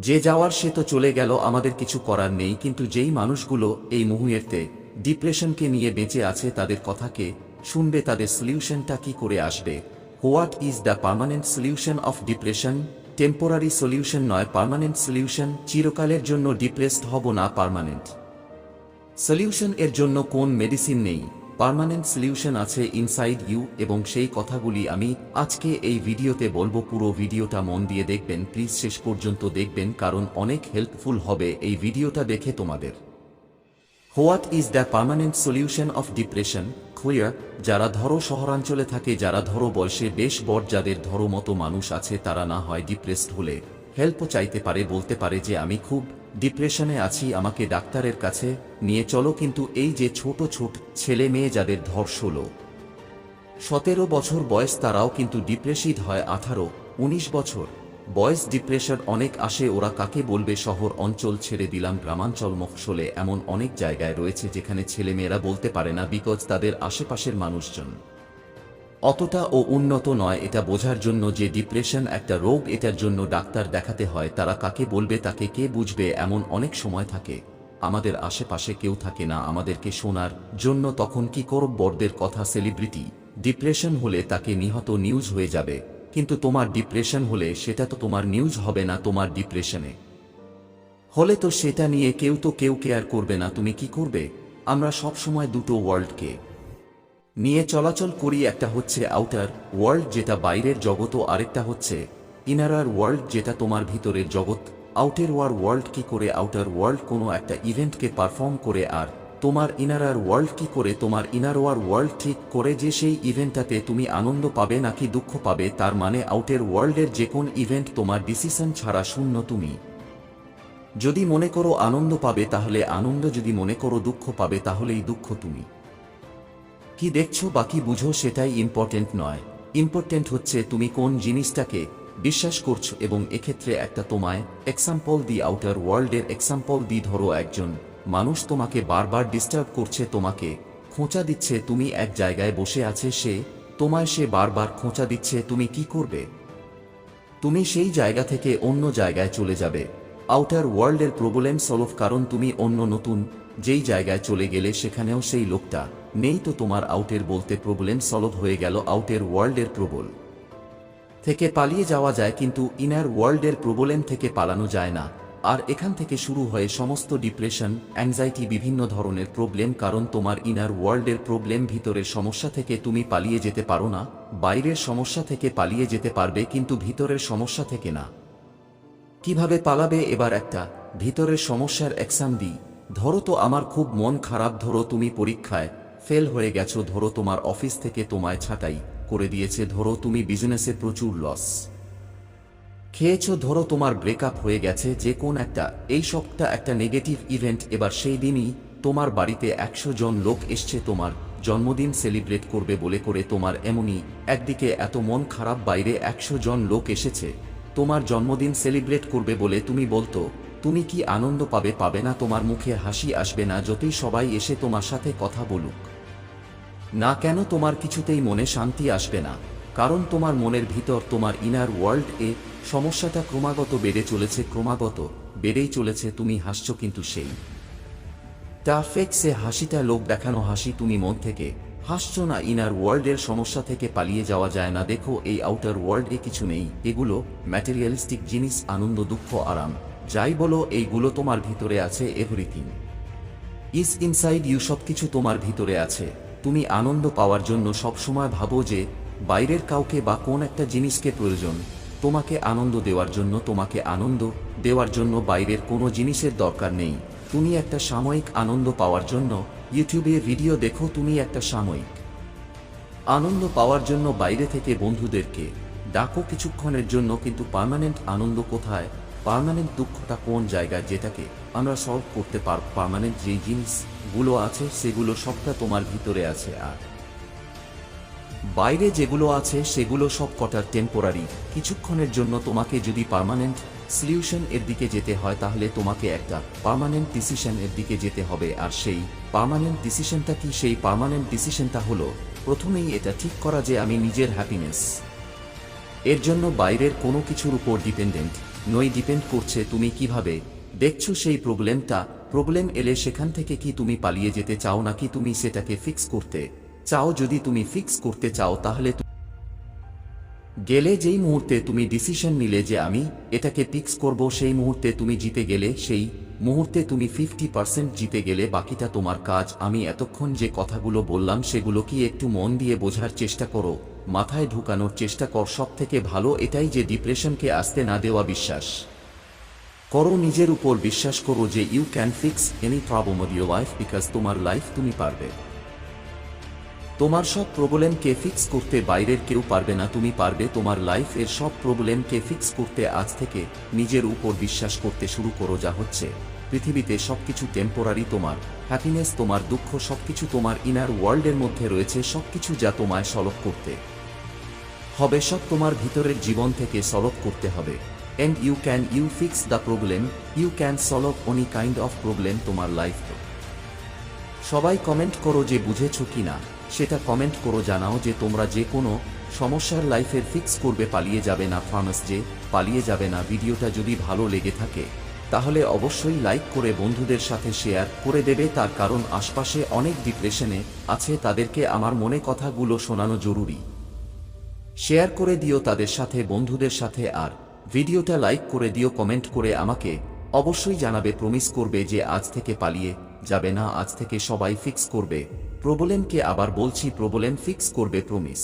যে যাওয়ার সে তো চলে গেল, আমাদের কিছু করার নেই। কিন্তু যেই মানুষগুলো এই মুহূর্তে ডিপ্রেশনকে নিয়ে বেঁচে আছে তাদের কথাকে শুনবে, তাদের সলিউশনটা কি করে আসবে। What is the permanent solution of depression? Temporary solution নয়, পার্মানেন্ট সলিউশন। চিরকালের জন্য ডিপ্রেসড হব না, পার্মানেন্ট সলিউশন। এর জন্য কোন মেডিসিন নেই, পার্মানেন্ট সলিউশন আছে ইনসাইড ইউ। এবং সেই কথাগুলি আমি আজকে এই ভিডিওতে বলবো। পুরো ভিডিওটা মন দিয়ে দেখবেন, প্লিজ শেষ পর্যন্ত দেখবেন, কারণ অনেক হেল্পফুল হবে এই ভিডিওটা দেখে তোমাদের। What is the permanent solution of depression? Clear. যারা ধরো শহরাঞ্চলে থাকে, যারা ধরো বয়সে বেশ বড়, যাদের ধরো মতো মানুষ আছে, তারা না হয় ডিপ্রেসড হলে হেল্পও চাইতে পারে, বলতে পারে যে আমি খুব ডিপ্রেশনে আছি, আমাকে ডাক্তারের কাছে নিয়ে চলো। কিন্তু এই যে ছোট ছোট ছেলে মেয়ে যাদের ধর 16-17 বছর বয়স, তারাও কিন্তু ডিপ্রেসিড হয়। 18-19 বছর বয়স ডিপ্রেশন অনেক আসে। ওরা কাকে বলবে? শহর অঞ্চল ছেড়ে দিলাম, গ্রামাঞ্চল মফস্বলে এমন অনেক জায়গায় রয়েছে যেখানে ছেলেমেয়েরা বলতে পারে না, বিকজ তাদের আশেপাশের মানুষজন অতটা উন্নত নয় এটা বোঝার জন্য যে ডিপ্রেশন একটা রোগ, এটার জন্য ডাক্তার দেখাতে হয়। তারা কাকে বলবে, তাকে কে বুঝবে? এমন অনেক সময় থাকে আমাদের আশেপাশে কেউ থাকে না আমাদেরকে শোনার জন্য। তখন কি করব? বড়দের কথা, সেলিব্রিটি ডিপ্রেশন হলে তাকে নিহত নিউজ হয়ে যাবে। কিন্তু তোমার ডিপ্রেশন হলে সেটা তো তোমার নিউজ হবে না। তোমার ডিপ্রেশনে হলে তো সেটা নিয়ে কেউ কেয়ার করবে না। তুমি কি করবে? আমরা সব সময় দুটো ওয়ার্ল্ডকে নিয়ে চলাচল করি। একটা হচ্ছে আউটার ওয়ার্ল্ড, যেটা বাইরের জগৎ, ও আরেকটা হচ্ছে ইনারার ওয়ার্ল্ড, যেটা তোমার ভিতরের জগৎ। আউটার ওয়ার্ল্ড কি করে? আউটার ওয়ার্ল্ড কোনো একটা ইভেন্টকে পারফর্ম করে, আর তোমার ইনারার ওয়ার্ল্ড কি করে? তোমার ইনার ওয়ার্ল্ড ঠিক করে যে সেই ইভেন্টটাতে তুমি আনন্দ পাবে নাকি দুঃখ পাবে। তার মানে আউটার ওয়ার্ল্ডের যে কোন ইভেন্ট তোমার ডিসিশন ছাড়া শূন্য। তুমি যদি মনে করো আনন্দ পাবে তাহলে আনন্দ, যদি মনে করো দুঃখ পাবে তাহলেই দুঃখ। তুমি কি দেখছো বা কি বুঝো সেটাই ইম্পর্টেন্ট নয়। ইম্পর্টেন্ট হচ্ছে তুমি কোন জিনিসটাকে বিশ্বাস করছো। এবং এক্ষেত্রে একটা তোমায় এক্সাম্পল দি, আউটার ওয়ার্ল্ডের এক্সাম্পল দি। ধরো একজন মানুষ তোমাকে বারবার ডিস্টার্ব করছে, তোমাকে খোঁচা দিচ্ছে, তুমি এক জায়গায় বসে আছে, সে বারবার খোঁচা দিচ্ছে। তুমি কি করবে? তুমি সেই জায়গা থেকে অন্য জায়গায় চলে যাবে। আউটার ওয়ার্ল্ডের প্রবলেম সলভ, কারণ তুমি অন্য নতুন যেই জায়গায় চলে গেলে সেখানেও সেই লোকটা নেই। তো তোমার আউটের বলতে প্রবলেম সলভ হয়ে গেল। আউটের ওয়ার্ল্ডের প্রবল থেকে পালিয়ে যাওয়া যায়, কিন্তু ইনার ওয়ার্ল্ডের প্রবলেম থেকে পালানো যায় না। আর এখান থেকে শুরু হয় সমস্ত ডিপ্রেশন, অ্যাংজাইটি, বিভিন্ন ধরনের প্রবলেম। কারণ তোমার ইনার ওয়ার্ল্ডের প্রবলেম, ভিতরের সমস্যা থেকে তুমি পালিয়ে যেতে পারো না। বাইরের সমস্যা থেকে পালিয়ে যেতে পারবে, কিন্তু ভিতরের সমস্যা থেকে না। কিভাবে পালাবে? এবার একটা ভিতরের সমস্যার এক্সাম দিই। ধরো তো আমার খুব মন খারাপ, ধরো তুমি পরীক্ষায় ফেল হয়ে গেছো, ধরো তোমার অফিস থেকে তোমায় ছাঁটাই করে দিয়েছে, ধরো তুমি বিজনেসে প্রচুর লস খেয়েছো, ধরো তোমার ব্রেকআপ হয়ে গেছে, যে কোন একটা, এই সবটা একটা নেগেটিভ ইভেন্ট। এবার সেই দিনই তোমার বাড়িতে 100 জন লোক এসছে তোমার জন্মদিন সেলিব্রেট করবে বলে করে। তোমার এমনই একদিকে এত মন খারাপ, বাইরে 100 জন লোক এসেছে তোমার জন্মদিন সেলিব্রেট করবে বলে। তুমি বলতো তুমি কি আনন্দ পাবে? পাবে না। তোমার মুখে হাসি আসবে না যতই সবাই এসে তোমার সাথে কথা বলুক না কেন, তোমার কিছুতেই মনে শান্তি আসবে না। কারণ তোমার মনের ভিতর, তোমার ইনার ওয়ার্ল্ড সমস্যাটা ক্রমাগত বেড়ে চলেছে, ক্রমাগত বেড়েই চলেছে। তুমি হাসছো, কিন্তু সেই ফেক, সে হাসিটা লোক দেখানো হাসি, তুমি মন থেকে হাসছো না। ইনার ওয়ার্ল্ডের সমস্যা থেকে পালিয়ে যাওয়া যায় না। দেখো এই আউটার ওয়ার্ল্ডে কিছু নেই, এগুলো ম্যাটেরিয়ালিস্টিক জিনিস। আনন্দ, দুঃখ, আরাম, যাই বলো, এইগুলো তোমার ভিতরে আছে। এভরিথিং ইজ ইনসাইড ইউ, সবকিছু তোমার ভিতরে আছে। তুমি আনন্দ পাওয়ার জন্য সবসময় ভাবো যে বাইরের কাউকে বা কোন একটা জিনিসকে প্রয়োজন তোমাকে আনন্দ দেওয়ার জন্য। তোমাকে আনন্দ দেওয়ার জন্য বাইরের কোনো জিনিসের দরকার নেই। তুমি একটা সাময়িক আনন্দ পাওয়ার জন্য ইউটিউবে ভিডিও দেখো, তুমি একটা সাময়িক আনন্দ পাওয়ার জন্য বাইরে থেকে বন্ধুদেরকে ডাকো কিছুক্ষণের জন্য। কিন্তু পার্মানেন্ট আনন্দ কোথায়? পার্মানেন্ট দুঃখটা কোন জায়গায়, যেটাকে আমরা সলভ করতে পারব? পার্মানেন্ট যেই জিনিসগুলো আছে সেগুলো সবটা তোমার ভিতরে আছে, আর বাইরে যেগুলো আছে সেগুলো সব কটা টেম্পোরারি, কিছুক্ষণের জন্য। তোমাকে যদি পার্মানেন্ট সলিউশন এর দিকে যেতে হয় তাহলে তোমাকে একটা পার্মানেন্ট ডিসিশন এর দিকে যেতে হবে। আর সেই পার্মানেন্ট ডিসিশনটা কি? সেই পার্মানেন্ট ডিসিশনটা হলো প্রথমেই এটা ঠিক করা যে আমি নিজের হ্যাপিনেস এর জন্য বাইরের কোনো কিছুর উপর ডিপেন্ডেন্ট নই ডিপেন্ড করছে তুমি কিভাবে দেখছো সেই প্রবলেমটা। প্রবলেম এলে সেখান থেকে কি তুমি পালিয়ে যেতে চাও নাকি তুমি সেটাকে ফিক্স করতে চাও। যদি তুমি ফিক্স করতে চাও তাহলে গেলে যেই মুহূর্তে তুমি ডিসিশন নিলে যে আমি এটাকে ফিক্স করব, সেই মুহূর্তে তুমি জিতে গেলে। সেই মুহূর্তে তুমি 50% জিতে গেলে। বাকিটা তোমার কাজ। আমি এতক্ষণ যে কথাগুলো বললাম সেগুলো কি একটু মন দিয়ে বোঝার চেষ্টা করো, মাথায় ঢুকানোর চেষ্টা কর। সব থেকে ভালো এটাই যে ডিপ্রেশনকে আসতে না দেওয়া। বিশ্বাস করো, নিজের উপর বিশ্বাস করো যে you can fix any problem of your life, because তোমার লাইফ তুমি পারবে। তোমার সব প্রবলেমকে ফিক্স করতে বাইরের কেউ পারবে না, তুমি পারবে তোমার লাইফ এর সব প্রবলেমকে ফিক্স করতে। আজ থেকে নিজের উপর বিশ্বাস করতে শুরু করো। যা হচ্ছে পৃথিবীতে সবকিছু টেম্পোরারি। তোমার হ্যাপিনেস, তোমার দুঃখ, সবকিছু তোমার ইনার ওয়ার্ল্ডের মধ্যে রয়েছে। সবকিছু যা তোমায় সলভ করতে হবে, সব তোমার ভিতরের জীবন থেকে সলভ করতে হবে। And you fix the problem, you can solve any kind of problem তোমার লাইফ। সবাই কমেন্ট করো যে বুঝেছো কিনা, সেটা কমেন্ট করো। জানাও যে তোমরা যে কোনো সমস্যার লাইফের ফিক্স করবে, পালিয়ে যাবে না। প্রমিস যে পালিয়ে যাবে না। ভিডিওটা যদি ভালো লেগে থাকে তাহলে অবশ্যই লাইক করে বন্ধুদের সাথে শেয়ার করে দেবে। তার কারণ আশপাশে অনেক ডিপ্রেশনে আছে, তাদেরকে আমার মনে কথাগুলো শোনানো জরুরি। শেয়ার করে দিও তাদের সাথে, বন্ধুদের সাথে। আর ভিডিওটা লাইক করে দিও, কমেন্ট করে আমাকে অবশ্যই জানাবে। প্রমিস করবে যে আজ থেকে পালিয়ে যাবে না। আজ থেকে সবাই ফিক্স করবে প্রবলেমকে। আবার বলছি, প্রবলেম ফিক্স করবে। প্রমিস।